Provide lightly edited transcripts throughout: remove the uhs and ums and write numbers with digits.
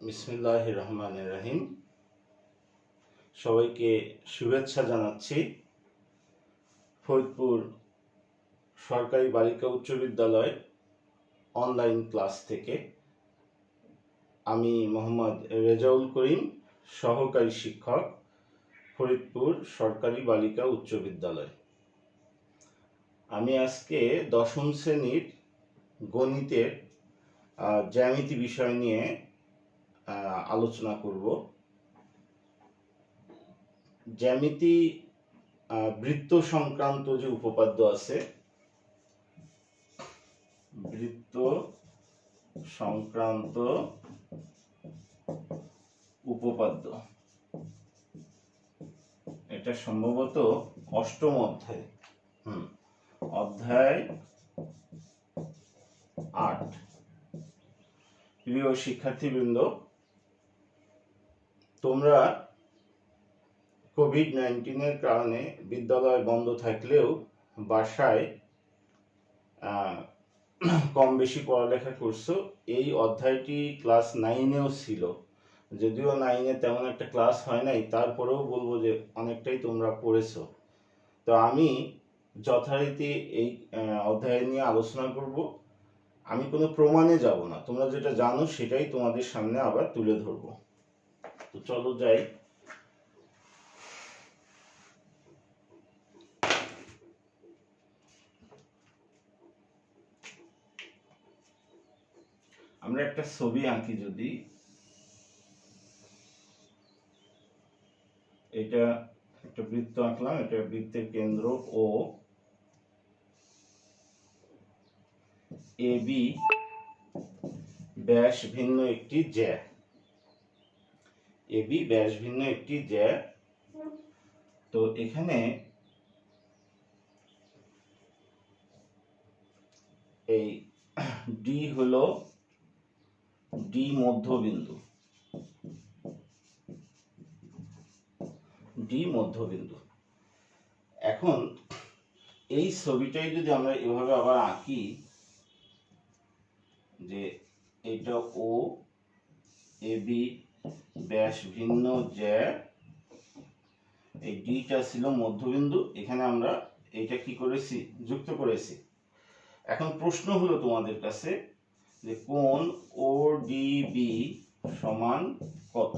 বিসমিল্লাহির রহমানির রহিম। সবাইকে শুভেচ্ছা জানাচ্ছি ফরিদপুর সরকারি বালিকা উচ্চ বিদ্যালয় অনলাইন ক্লাস থেকে। আমি মোহাম্মদ রেজাউল করিম, সহকারী শিক্ষক, ফরিদপুর সরকারি বালিকা উচ্চ বিদ্যালয়। আমি আজকে দশম শ্রেণীর গণিতের জ্যামিতি বিষয় নিয়ে আলোচনা করব। জ্যামিতি বৃত্ত সংক্রান্ত যে উপপাদ্য আছে, বৃত্ত সংক্রান্ত উপপাদ্য, এটা সম্ভবত অষ্টম অধ্যায়, অধ্যায় 8। প্রিয় শিক্ষার্থীবৃন্দ, তোমরা কোভিড-19 কারণে বিদ্যালয় বন্ধ থাকলেও বাসায় কম বেশি পড়ালেখা করছো। এই অধ্যায়টি ক্লাস 9-এও ছিল, যদিও 9-এ তেমন একটা ক্লাস হয় নাই, তারপরেও বলবো যে অনেকটাই তোমরা পড়েছো। তো আমি যথারীতি এই অধ্যায় নিয়ে আলোচনা করব। আমি কোনো প্রমাণে যাব না, তোমরা যেটা জানো সেটাই তোমাদের সামনে আবার তুলে ধরবো। তো চলো যাই। আমরা একটা ছবি আঁকি। যদি এটা একটা বৃত্ত আঁকলাম, এটা বৃত্তের কেন্দ্র ও, এ বি ব্যাস ভিন্ন একটি জ্যা, এ বি ব্যাস ভিন্ন একটি জ্যা। তো এখানে এই ডি হলো ডি মধ্যবিন্দু, ডি মধ্যবিন্দু। এখন এই ছবিটাই যদি আমরা এভাবে আবার আঁকি, যে এটা ও, এ বি ব্যাস ভিন্ন জ্যা, এই ডিটা ছিল মধ্যবিন্দু, এখানে আমরা এইটা কি করেছি, যুক্ত করেছি। এখন প্রশ্ন হলো তোমাদের কাছে যে কোণ ও ডি বি সমান কত?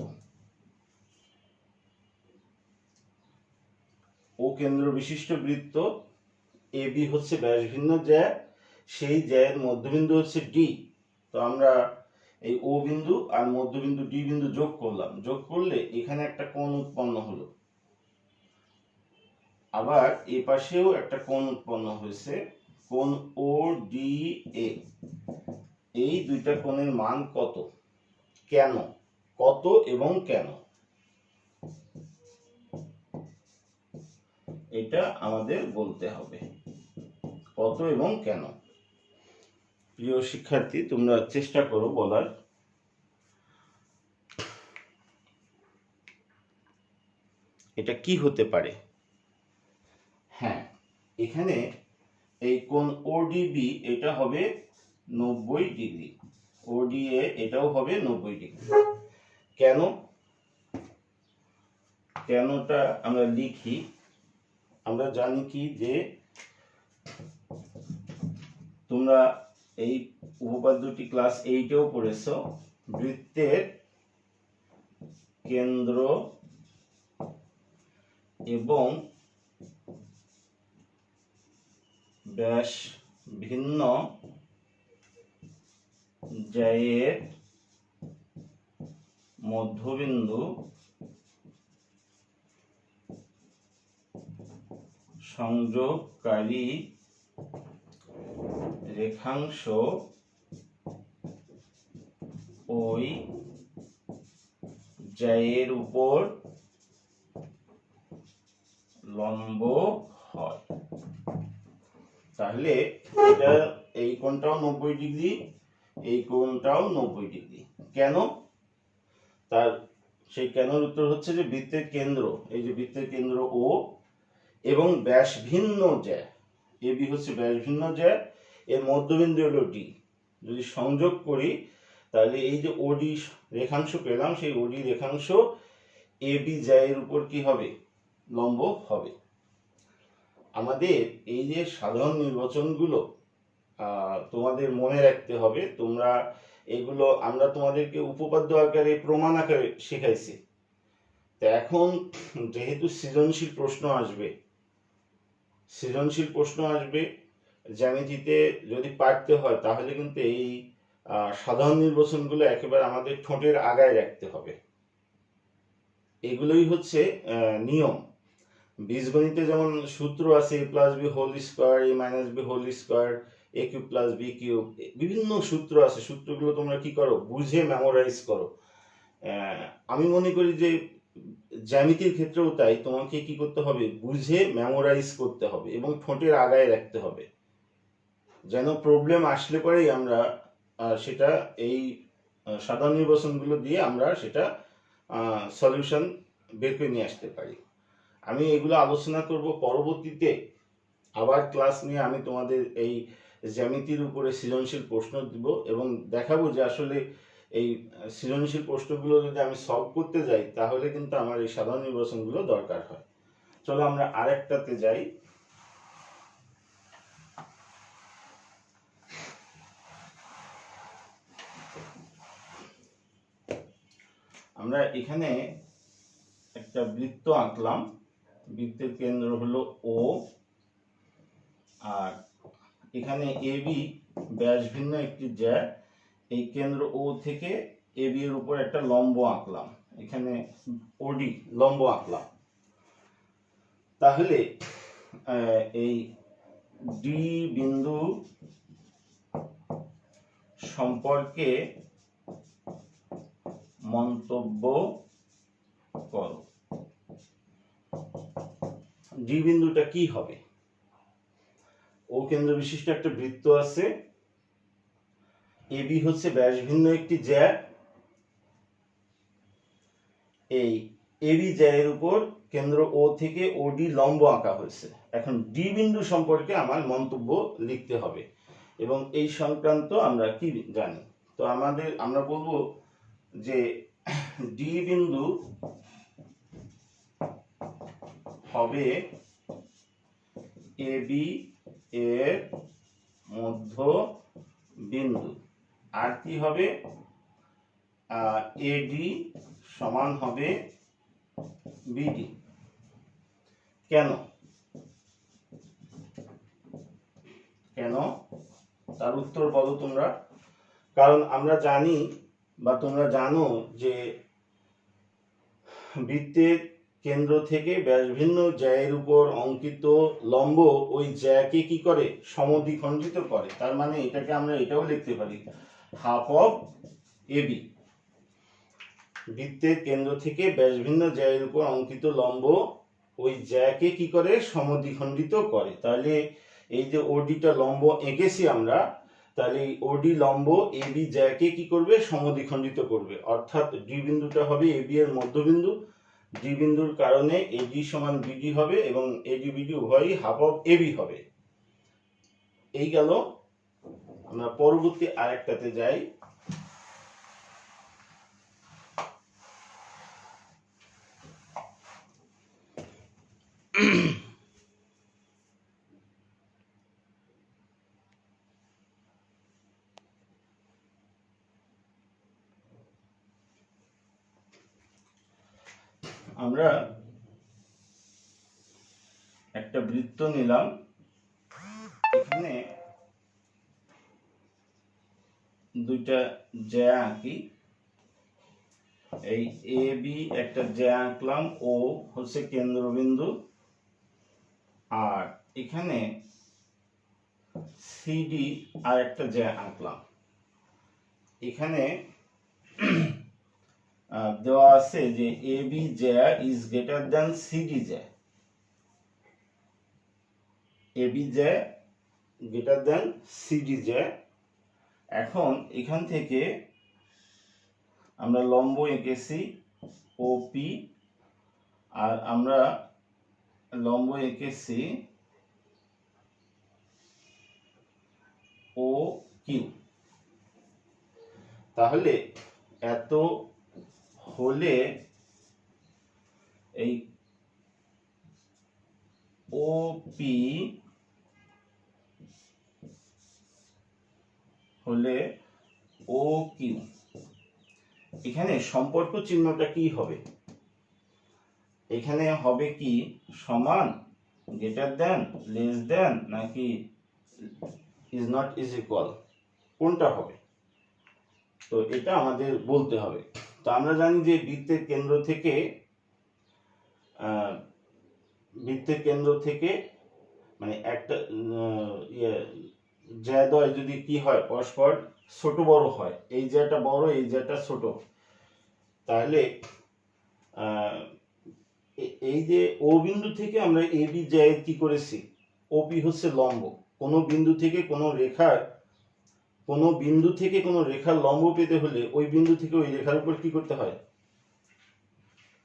ও কেন্দ্র বিশিষ্ট বৃত্ত, এ বি হচ্ছে ব্যাস ভিন্ন জ্যা, সেই জ্যায়ের মধ্যবিন্দু হচ্ছে ডি। তো আমরা এই ও বিন্দু আর মধ্যবিন্দু ডি বিন্দু যোগ করলাম, যোগ করলে এখানে একটা কোণ উৎপন্ন হলো। আবার এই পাশেও একটা কোণ উৎপন্ন হয়েছে, কোণ ও ডি এ। এই দুইটা কোণের মান কত, কেন, কত এবং কেন, এটা আমাদের বলতে হবে, কত এবং কেন। প্রিয় শিক্ষার্থী, তোমরা চেষ্টা করো বলার। এটা কি হতে পারে? হ্যাঁ, এখানে এই কোণ ওডিবি এটা হবে 90 ডিগ্রি, ওডিএ এটাও হবে 90 ডিগ্রি। কেন? কেনটা আমরা লিখি। আমরা জানি কি যে তোমরা এই উপপাদ্যটি ক্লাস 8-এও পড়েছো। বৃত্তের কেন্দ্র এবং ব্যাস ভিন্ন জ্যায়ের মধ্যবিন্দু সংযোগকারী রেখাংশ ওই জ্যায়ের উপর লম্ব হয়। তাহলে এটা এই কোণটাও 90 ডিগ্রি, এই কোণটাও 90 ডিগ্রি। কেন? তার সেই কেনর উত্তর হচ্ছে যে বৃত্তের কেন্দ্র, এই যে বৃত্তের কেন্দ্র ও এবং ব্যাস ভিন্ন জ্যা, এ বি হচ্ছে ব্যাস ভিন্ন জ্যা, এর মধ্যবিন্দু হলো ডি। যদি সংযোগ করি তাহলে এই যে ওডি রেখাংশ পেলাম, সেই ওডি রেখাংশ এবি জ্যায়ের উপর কি হবে, লম্ব হবে। আমাদের এই যে সাধারণ নির্বাচনগুলো তোমাদের মনে রাখতে হবে। তোমরা এগুলো আমরা তোমাদেরকে উপপাদ্য আকারে প্রমাণ আকারে শেখাইছি। তো এখন যেহেতু সৃজনশীল প্রশ্ন আসবে, জ্যামিতিতে যদি পারতে হয় তাহলে কিন্তু এই সাধারণ নির্বাচনগুলো একেবারে আমাদের ঠোঁটের আগায় রাখতে হবে। এগুলোই হচ্ছে নিয়ম। বীজগণিতে যেমন সূত্র আছে a plus B whole square, a minus B whole square, a cube plus B cube, বিভিন্ন সূত্র আছে। সূত্রগুলো তোমরা কি করো, বুঝে মেমোরাইজ করো। আমি মনে করি যে জ্যামিতির ক্ষেত্রেও তাই, তোমাকে কি করতে হবে, বুঝে মেমোরাইজ করতে হবে এবং ঠোঁটের আগায় রাখতে হবে, যেন প্রবলেম আসলে পরেই আমরা সেটা এই সাধারণ নির্বাচনগুলো দিয়ে আমরা সেটা সলিউশন বের করে নিয়ে আসতে পারি। আমি এগুলো আলোচনা করব পরবর্তীতে। আবার ক্লাস নিয়ে আমি তোমাদের এই জ্যামিতির উপরে সৃজনশীল প্রশ্ন দিব এবং দেখাবো যে আসলে এই সৃজনশীল প্রশ্নগুলো যদি আমি সলভ করতে যাই তাহলে কিন্তু আমার এই সাধারণ নির্বাচনগুলো দরকার হয়। চলো আমরা আরেকটাতে যাই। আমরা এখানে একটা বৃত্ত আঁকলাম। বৃত্তের কেন্দ্র হলো ও, আর এখানে এবি ব্যাস ভিন্ন একটি জ্যা। এই কেন্দ্র ও থেকে এবি এর উপর একটা লম্ব আঁকলাম, এখানে ওডি লম্ব আঁকলাম। তাহলে এই ডি বিন্দু সম্পর্কে মন্তব্য করো। ডি বিন্দুটা কি হবে? ও কেন্দ্র বিশিষ্ট একটা বৃত্ত আছে, এবি হচ্ছে ব্যাস ভিন্ন একটি জ্যা। এই এবি জ্যায়ের উপর কেন্দ্র ও থেকে ওডি লম্ব আঁকা হয়েছে। এখন ডি বিন্দু সম্পর্কে আমার মন্তব্য লিখতে হবে এবং এই সংক্রান্ত আমরা কি জানি। তো আমরা বলবো যে ডি বিন্দু হবে এবি এর মধ্য বিন্দু। আর কি হবে, এডি সমান হবে বিডি। কেন কেন তার উত্তর বলো তোমরা। কারণ আমরা জানি বা তোমরা জানো যে বৃত্তের কেন্দ্র থেকে ব্যাস ভিন্ন জ্যায়ের উপর অঙ্কিত লম্ব ওই জ্যাকে কি করে, সমদ্বিখণ্ডিত করে। তার মানে এটাকে আমরা এটাও লিখতে পারি হাফ অফ এবি। বৃত্তের কেন্দ্র থেকে ব্যাস ভিন্ন জ্যায়ের উপর অঙ্কিত লম্ব ওই জ্যাকে কি করে, সমদ্বিখণ্ডিত করে। তাহলে এই যে ওডিটা লম্ব এঁকেছি আমরা, তাহলে এই ওডি লম্ব এবি জ্যাকে কি করবে, সমদ্বিখণ্ডিত করবে। অর্থাৎ ডি বিন্দুটা হবে এবি এর মধ্যবিন্দু। ডি বিন্দুর কারণে এডি সমান বিডি হবে এবং এডি বিডি উভয়ই হাফ অফ এবি হবে। এই গেল। আমরা পরবর্তী আরেকটাতে যাই। আমরা একটা বৃত্ত নিলাম, এখানে দুইটা জ্যা আঁকি। এই এ বি একটা জ্যা আঁকলাম, ও হচ্ছে কেন্দ্রবিন্দু, আর এখানে সিডি আর একটা জ্যা আঁকলাম। এখানে দেওয়া আছে যে এ বি জ্যা ইজ গ্রেটার দ্যান সিডি জ্যা। এ বি জ্যা গ্রেটার দ্যান সিডি জ্যা। এখন এখান থেকে আমরা লম্ব এঁকেছি ওপি, আর আমরা লম্ব এঁকেছি ও কিউ। তাহলে এত হলে এই ওপি হলে ও কিউ, এখানে সম্পর্ক চিহ্নটা কি হবে? এখানে হবে কি সমান, গ্রেটার দেন, লেস দেন, নাকি ইজ নট ইজ ইকুয়াল, কোনটা হবে? তো এটা আমাদের বলতে হবে। তো আমরা জানি যে বৃত্তের কেন্দ্র থেকে মানে একটা জ্যাদ্বয় যদি কি হয়, পরস্পর ছোট বড় হয়, এই জ্যাটা বড় এই জ্যাটা ছোট, তাহলে এই যে ও বিন্দু থেকে আমরা এ বি জ্যায় কি করেছি, ওপি হচ্ছে লম্ব। কোনো বিন্দু থেকে কোনো রেখার লম্ব পেতে হলে ওই বিন্দু থেকে ওই রেখার উপর কি করতে হয়,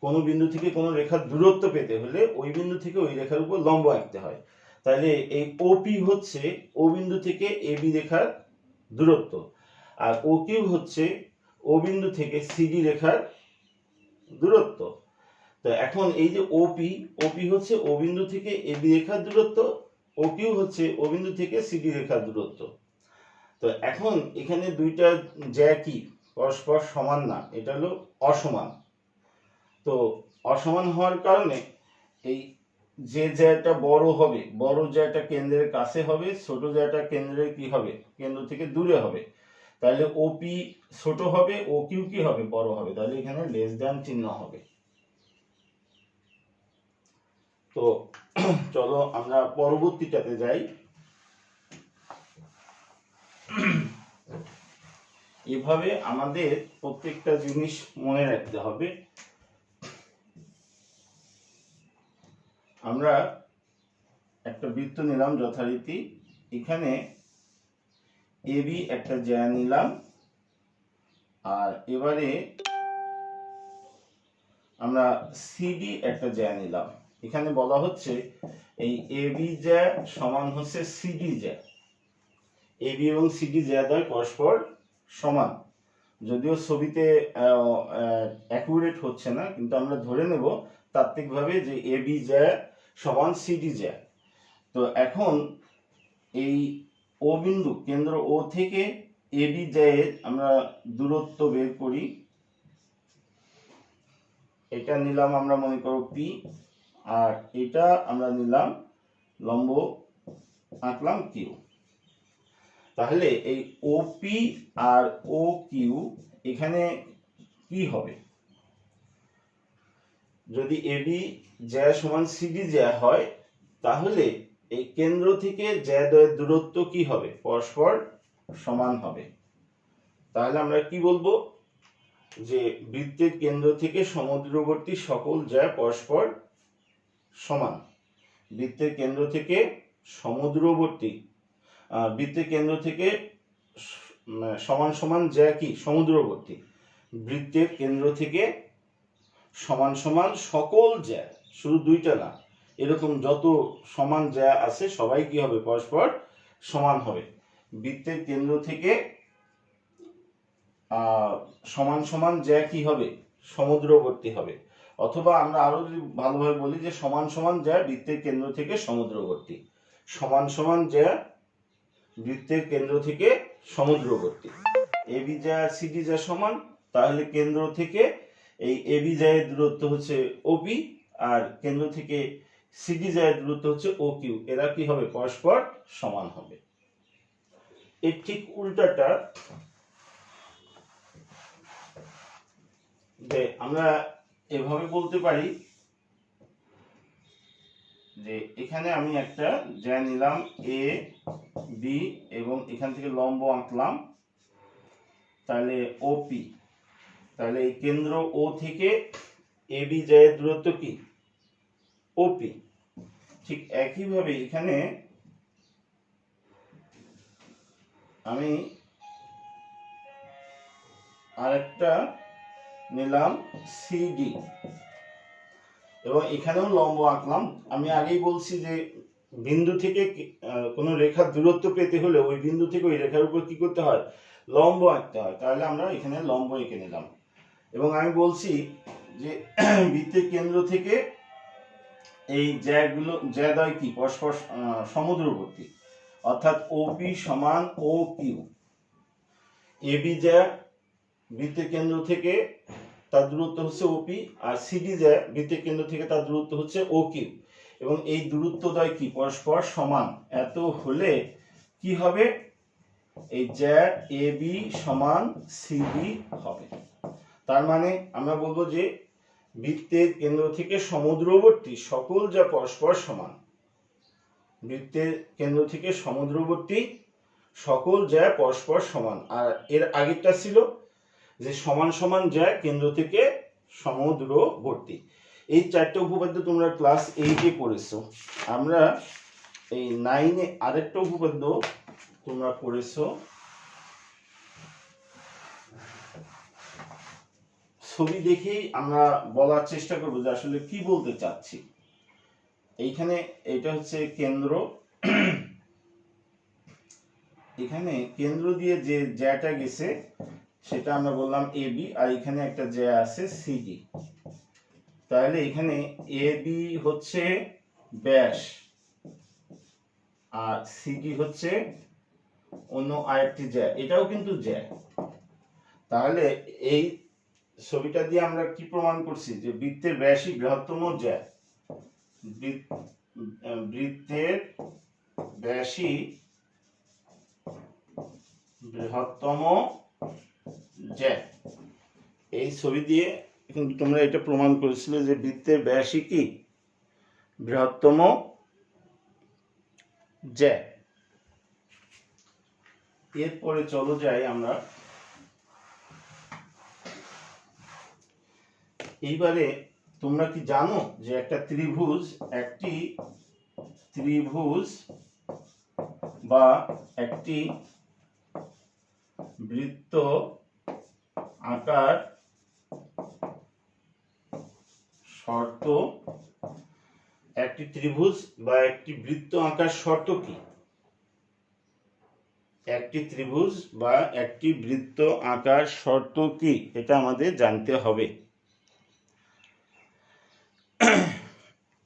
কোনো বিন্দু থেকে কোনো রেখার দূরত্ব পেতে হলে ওই বিন্দু থেকে ওই রেখার উপর লম্ব আঁকতে হয়। তাহলে এই ওপি হচ্ছে ও বিন্দু থেকে এ বি রেখার দূরত্ব, আর ও কিউ হচ্ছে ও বিন্দু থেকে সিডি রেখার দূরত্ব। তো এখন এই যে ওপি হচ্ছে ও বিন্দু থেকে এ বি রেখার দূরত্ব, ও কিউ হচ্ছে ও বিন্দু থেকে সিডি রেখার দূরত্ব। তো এখন এখানে দুইটা জ্যা কি পরস্পর সমান না, এটা হলো অসমান। তো অসমান হওয়ার কারণে এই যে জ্যাটা বড় হবে, বড় জ্যাটা কেন্দ্রের কাছে হবে, ছোট জ্যাটা কেন্দ্রের কি হবে, কেন্দ্র থেকে দূরে হবে। তাহলে ওপি ছোট হবে, ও কিউ কি হবে, বড় হবে। তাহলে এখানে লেস দ্যান চিহ্ন হবে। তো চলো আমরা পরবর্তীটাতে যাই। এভাবে আমাদের প্রত্যেকটা জিনিস মনে রাখতে হবে। আমরা একটা বৃত্ত নিলাম যথারীতি, এখানে এবি একটা জ্যা নিলাম, আর এবারে আমরা সিডি একটা জ্যা নিলাম। এখানে বলা হচ্ছে এই এবি জ্যা সমান হচ্ছে সিডি জ্যা। এবি এবং সিডি জ্যাদ্বয় পরস্পর সমান, যদিও ছবিতে অ্যাকুরেট হচ্ছে না, কিন্তু আমরা ধরে নেব তাত্ত্বিকভাবে যে এবি জ্যা সমান সিডি জ্যা। তো এখন এই ও বিন্দু, কেন্দ্র ও থেকে এবি জ্যায়ের আমরা দূরত্ব বের করি। এটা নিলাম আমরা মনে করো পি, আর এটা আমরা নিলাম লম্ব আঁকলাম কিউ। তাহলে এই ওপি আর ও কিউ এখানে কি হবে, যদি এবি জ্যা সমান সিডি জ্যা হয়, তাহলে এই কেন্দ্র থেকে জ্যাদ্বয়ের দূরত্ব কি হবে, পরস্পর সমান হবে। তাহলে আমরা কি বলবো, যে বৃত্তের কেন্দ্র থেকে সমদূরবর্তী সকল জ্যা পরস্পর সমান। বৃত্তের কেন্দ্র থেকে সমদূরবর্তী, বৃত্তের কেন্দ্র থেকে সমান সমান জ্যা কি সমদূরবর্তী, বৃত্তের কেন্দ্র থেকে সমান সমান সকল জ্যা, শুধু দুইটা না, এরকম যত সমান জ্যা আছে সবাই কি হবে, পরস্পর সমান হবে। বৃত্তের কেন্দ্র থেকে সমান সমান জ্যা কি হবে, সমুদ্রবর্তী হবে। অথবা আমরা আরো যদি ভালোভাবে বলি যে সমান সমান জ্যা বৃত্তের কেন্দ্র থেকে সমুদ্রবর্তী, সমান সমান জ্যা বৃত্তের কেন্দ্র থেকে সমুদ্রবর্তী। এবি জ্যা সিডি জ্যা সমান, তাহলে কেন্দ্র থেকে এই এবি জ্যায়ের দূরত্ব হচ্ছে ওপি, আর কেন্দ্র থেকে সিডি জ্যায়ের দূরত্ব হচ্ছে ও কিউ, এরা কি হবে, পরস্পর সমান হবে। এর ঠিক উল্টাটা যে আমরা এভাবে বলতে পারি যে এখানে আমি একটা জ্যা নিলাম এ বি এবং এখান থেকে লম্ব আঁকলাম, তাহলে ওপি, তাহলে এই কেন্দ্র ও থেকে এ বি জ্যায়ের দূরত্ব কি, ওপি। ঠিক একইভাবে এখানে আমি আরেকটা নিলাম সিডি এবং এখানেও লম্ব আঁকলাম। আমি আগেই বলছি যে বিন্দু থেকে কোনো রেখার দূরত্ব পেতে হলে ওই বিন্দু থেকে ওই রেখার উপর কি করতে হয়, লম্ব আঁকতে হয়, তাহলে আমরা এখানে লম্ব এঁকে নিলাম। এবং আমি বলছি যে বৃত্তের কেন্দ্র থেকে এই জ্যাদ্বয় কি পরস্পর সমুদ্রবর্তী, অর্থাৎ ওপি সমান ও কিউ। এবি জ্যা বৃত্তের কেন্দ্র থেকে তার দূরত্ব হচ্ছে ওপি, আর সিডি জ্যা বৃত্তের কেন্দ্র থেকে তার দূরত্ব হচ্ছে ও কিউ, এবং এই দূরত্বদ্বয় কি পরস্পর সমান। এত হলে কি হবে, এই জ্যা এ বি সমান সিডি হবে। তার মানে আমরা বলবো যে বৃত্তের কেন্দ্র থেকে সমুদ্রবর্তী সকল জ্যা পরস্পর সমান। বৃত্তের কেন্দ্র থেকে সমুদ্রবর্তী সকল জ্যা পরস্পর সমান। আর এর আগেরটা ছিল যে সমান সমান জ্যা কেন্দ্র থেকে সমুদ্রবর্তী। এই চারটে উপপাদ্য তোমরা ক্লাস 8-এ পড়েছো। আমরা এই 9-এ আরেকটা উপপাদ্য তোমরা পড়েছো। ছবি দেখেই আমরা বলার চেষ্টা করব যে আসলে কি বলতে চাচ্ছি। এইখানে এটা হচ্ছে কেন্দ্র, এখানে কেন্দ্র দিয়ে যে জ্যাটা গেছে সেটা আমরা বললাম এবি, আর এখানে একটা জ্যা আছে সিডি। তাহলে এখানে এবি হচ্ছে ব্যাস, আর সিডি হচ্ছে অন্য আরেকটি জ্যা, এটাও কিন্তু জ্যা। তাহলে এই ছবিটা দিয়ে আমরা কি প্রমাণ করছি যে বৃত্তের ব্যাসই বৃহত্তম জ্যা। বৃত্তের ব্যাসই বৃহত্তম জ্যা। এই ছবি দিয়ে কিন্তু তোমরা এটা প্রমাণ করেছিলে যে বৃত্তের ব্যাসই কি বৃহত্তম জ্যা। এরপরে চলো যাই আমরা, এইবারে তোমরা কি জানো যে একটি ত্রিভুজ বা একটি বৃত্ত আকার শর্ত, একটি ত্রিভুজ বা একটি বৃত্ত আকার শর্ত কি? একটি ত্রিভুজ বা একটি বৃত্ত আকার শর্ত কি, এটা আমাদের জানতে হবে।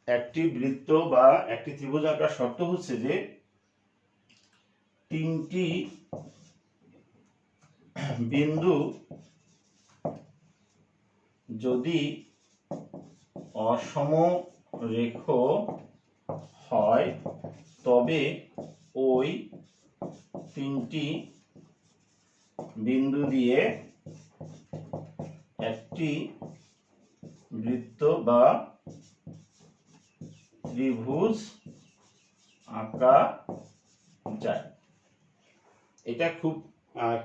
একটি বৃত্ত বা একটি ত্রিভুজ আকার শর্ত হচ্ছে যে তিনটি বিন্দু যদি অসমরেখ হয় তবে ওই তিনটি বিন্দু দিয়ে একটি বৃত্ত বা ত্রিভুজ আঁকা যায়। এটা খুব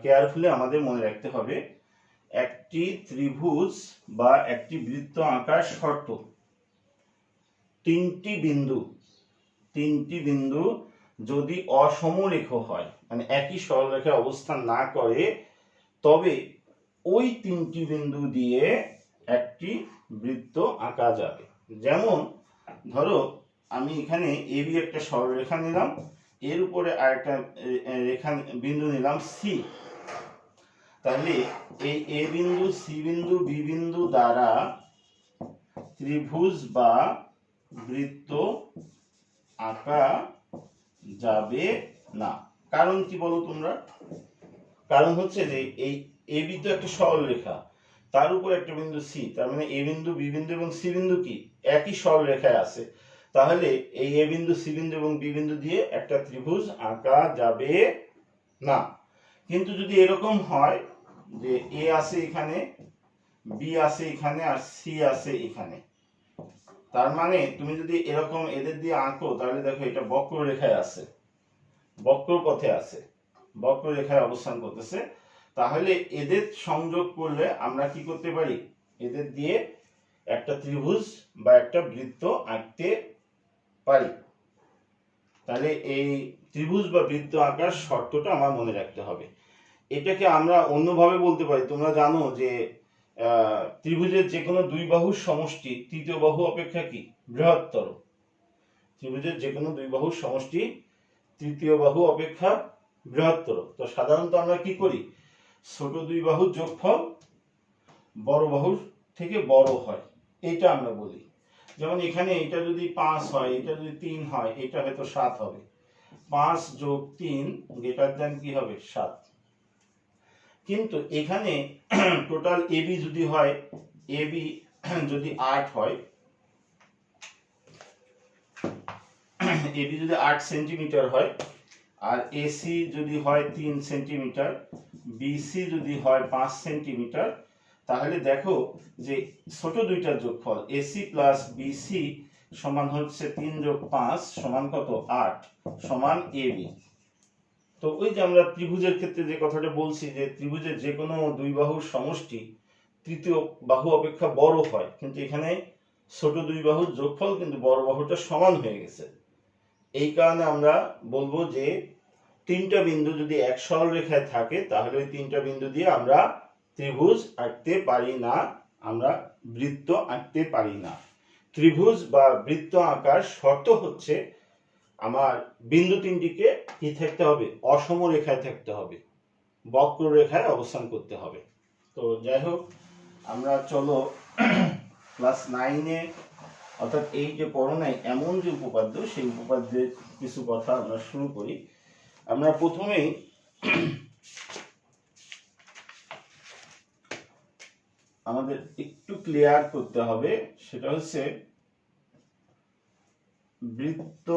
কেয়ারফুলি আমাদের মনে রাখতে হবে। একটি ত্রিভুজ বা একটি বৃত্ত আঁকার শর্ত, তিনটি বিন্দু যদি অসমরেখ হয়, মানে একই সরলরেখায় অবস্থান না করে, তবে ওই তিনটি বিন্দু দিয়ে একটি বৃত্ত আঁকা যাবে। যেমন ধরো আমি এখানে এবি একটা সরলরেখা নিলাম, এর উপরে আরেকটা রেখা বিন্দু নিলাম সি। তাহলে এই এ বিন্দু, সি বিন্দু, বি বিন্দু দ্বারা ত্রিভুজ বা বৃত্ত আঁকা যাবে না। কারণ কি বলো তোমরা? কারণ হচ্ছে যে এই এ বিন্দু একটা সরলরেখা, তার উপর একটা বিন্দু সি, তার মানে এ বিন্দু, বি বিন্দু এবং সি বিন্দু কি একই সরলরেখায় আছে। তাহলে এই এ বিন্দু, সি বিন্দু এবং বি বিন্দু দিয়ে একটা ত্রিভুজ আঁকা যাবে না। কিন্তু যদি এরকম হয় যে এ আছে এখানে, বি আছে এখানে, আর সি আছে এখানে, তার মানে তুমি যদি এরকম এদের দিয়ে আঁকো, তাহলে দেখো এটা বক্ররেখায় আছে, বক্রপথে আছে, বক্ররেখায় অবস্থান করতেছে। তাহলে এদের সংযোগ করলে আমরা কি করতে পারি? এদের দিয়ে একটা ত্রিভুজ বা একটা বৃত্ত আঁকতে পারি। তাহলে এই ত্রিভুজ বা বৃত্ত আঁকার শর্তটা আমার মনে রাখতে হবে। এটাকে আমরা অন্যভাবে বলতে পারি। তোমরা জানো যে ত্রিভুজের যে কোনো দুই বাহুর সমষ্টি তৃতীয় বাহু অপেক্ষা কি বৃহত্তর। ত্রিভুজের যে কোনো দুই বাহুর সমষ্টি তৃতীয় বাহু অপেক্ষা বৃহত্তর। তো সাধারণত আমরা কি করি? ছোট দুই বাহুর যোগফল বড় বাহুর থেকে বড় হয়, এটা আমরা বলি। যেমন এখানে এটা যদি 5 হয়, এটা যদি 3 হয়, এটা হয়তো 7 হবে। 5 যোগ 3 গ্রেটার দ্যান কি হবে? 7। কিন্তু এখানে টোটাল এবি যদি হয়, এবি যদি 8 হয়, এবি যদি 8 সেন্টিমিটার হয়, আর এসি যদি হয় 3 সেন্টিমিটার, বিসি যদি হয় 5 সেন্টিমিটার, তাহলে দেখো যে ছোট দুইটার যোগফল এসি প্লাস বিসি সমান হচ্ছে 3 যোগ 5 সমান কত? 8 সমান এবি। তো ওই যে আমরা ত্রিভুজের ক্ষেত্রে যে কথাটা বলছি যে ত্রিভুজের যে কোনো দুই বাহুর সমষ্টি তৃতীয় বাহু অপেক্ষা বড় হয়, কিন্তু এখানে ছোট দুই বাহুর যোগফল কিন্তু বড় বাহুটা সমান হয়ে গেছে। এই কারণে আমরা বলবো যে তিনটা বিন্দু যদি এক সরল রেখায় থাকে তাহলে ওই তিনটা বিন্দু দিয়ে আমরা ত্রিভুজ আঁকতে পারি না, আমরা বৃত্ত আঁকতে পারি না। ত্রিভুজ বা বৃত্ত আঁকার শর্ত হচ্ছে আমার বিন্দু তিনটিকে কি থাকতে হবে? অসম রেখায় থাকতে হবে, বক্র রেখায় অবস্থান করতে হবে। তো যাই হোক, আমরা চলো ক্লাস 9-এ অর্থাৎ এই যে পড়ায় এমন যে উপপাদ্য, সেই উপপাদ্যের কিছু কথা আমরা শুরু করি। আমরা প্রথমেই আমাদের একটু ক্লিয়ার করতে হবে, সেটা হচ্ছে বৃত্ত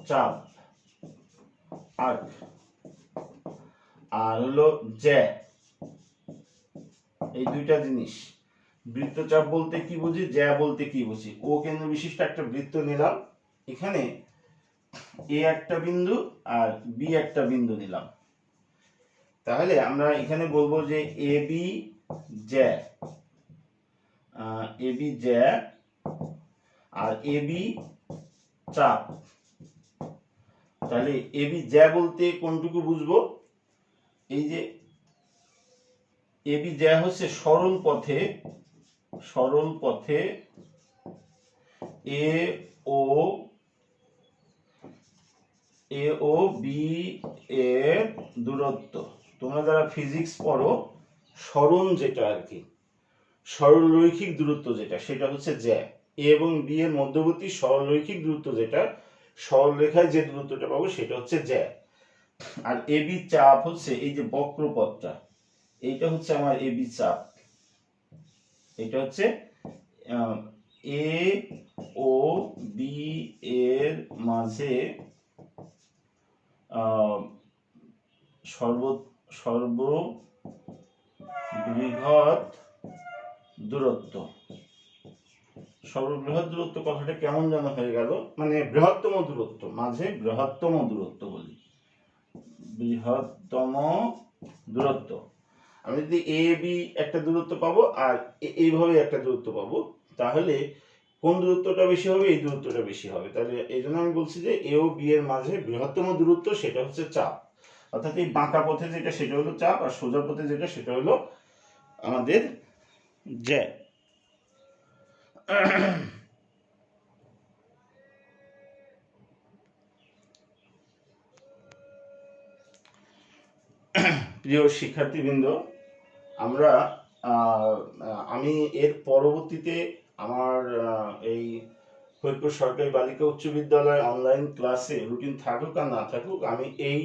চাপ আর্ক আর হলো জ্যা, এই দুইটা জিনিস। বৃত্তচাপ বলতে কি বুঝি, জ্যা বলতে কি বুঝি। ও কেন্দ্র বিশিষ্ট একটা বৃত্ত নিলাম, এখানে এ একটা বিন্দু আর বি একটা বিন্দু নিলাম, তাহলে আমরা এখানে বলবো যে এ বি জ্যা, এ বি জ্যা আর এ বি চাপ। তাহলে এ বি জ্যা বলতে কোনটুকু বুঝবো? এই যে এ বি জ্যা হচ্ছে সরল পথে এ ও বি এর দূরত্ব। তোমরা যারা ফিজিক্স পড়ো, সরণ যেটা আর কি, সরলরৈখিক দূরত্ব যেটা, সেটা হচ্ছে জ্যা। এ এবং বি এর মধ্যবর্তী সরলরৈখিক দূরত্ব যেটা, সরল রেখায় যে দূরত্বটা পাবো সেটা হচ্ছে জ্যা। আর এ বি চাপ হচ্ছে এই যে বক্রপথটা, এইটা হচ্ছে আমার এ বি চাপ। এটা হচ্ছে এ ও বি এর মাঝে সর্ববৃহৎ দূরত্ব। সর্ববৃহৎ দূরত্ব কথাটা কেমন যেন হয়ে গেল, মানে বৃহত্তম দূরত্ব, মাঝে বৃহত্তম দূরত্ব বলি, বৃহত্তম দূরত্ব। আমি যদি এ বি একটা দূরত্ব পাবো আর এইভাবে একটা দূরত্ব পাবো, তাহলে কোন দূরত্বটা বেশি হবে? এই দূরত্বটা বেশি হবে। তাহলে এই জন্য আমি বলছি যে এ ও বি এর মাঝে বৃহত্তম দূরত্ব, সেটা হচ্ছে চাপ। অর্থাৎ এই বাঁকা পথে যেটা সেটা হলো চাপ, আর সোজা পথে যেটা সেটা হলো আমাদের জ্যা। প্রিয় শিক্ষার্থীবৃন্দ, আমরা আমি এর পরবর্তীতে আমার এই ফরিদপুর সরকারি বালিকা উচ্চ বিদ্যালয় অনলাইন ক্লাসে রুটিন থাকুক আর না থাকুক, আমি এই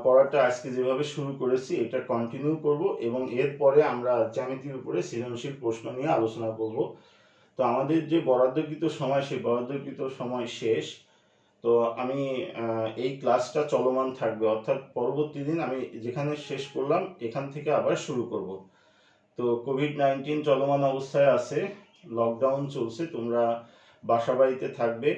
পড়াটা আজকে যেভাবে শুরু করেছি এটা কন্টিনিউ করব, এবং এরপরে আমরা জ্যামিতির উপরে সৃজনশীল প্রশ্ন নিয়ে আলোচনা করব। তো আমাদের যে বরাদ্দকৃত সময়, সেই বরাদ্দকৃত সময় শেষ। তো আমি এই ক্লাসটা চলমান থাকবে, অর্থাৎ পরবর্তী দিন আমি যেখানে শেষ করলাম এখান থেকে আবার শুরু করব। তো কোভিড-19 চলমান অবস্থায় আছে, লকডাউন চলছে, তোমরা বাসা বাড়িতে থাকবে,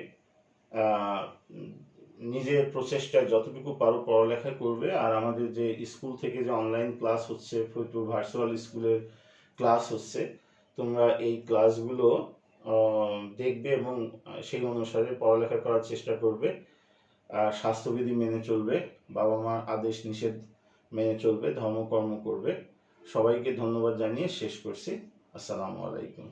নিজের প্রচেষ্টায় যতটুকু পারো পড়ালেখা করবে। আর আমাদের যে স্কুল থেকে যে অনলাইন ক্লাস হচ্ছে, ফরিদপুর ভার্চুয়াল স্কুলের ক্লাস হচ্ছে, তোমরা এই ক্লাসগুলো দেখবে এবং সেই অনুসারে পড়ালেখা করার চেষ্টা করবে। স্বাস্থ্যবিধি মেনে চলবে, বাবা মার আদেশ নিষেধ মেনে চলবে, ধর্মকর্ম করবে। সবাইকে ধন্যবাদ জানিয়ে শেষ করছি। আসসালামু আলাইকুম।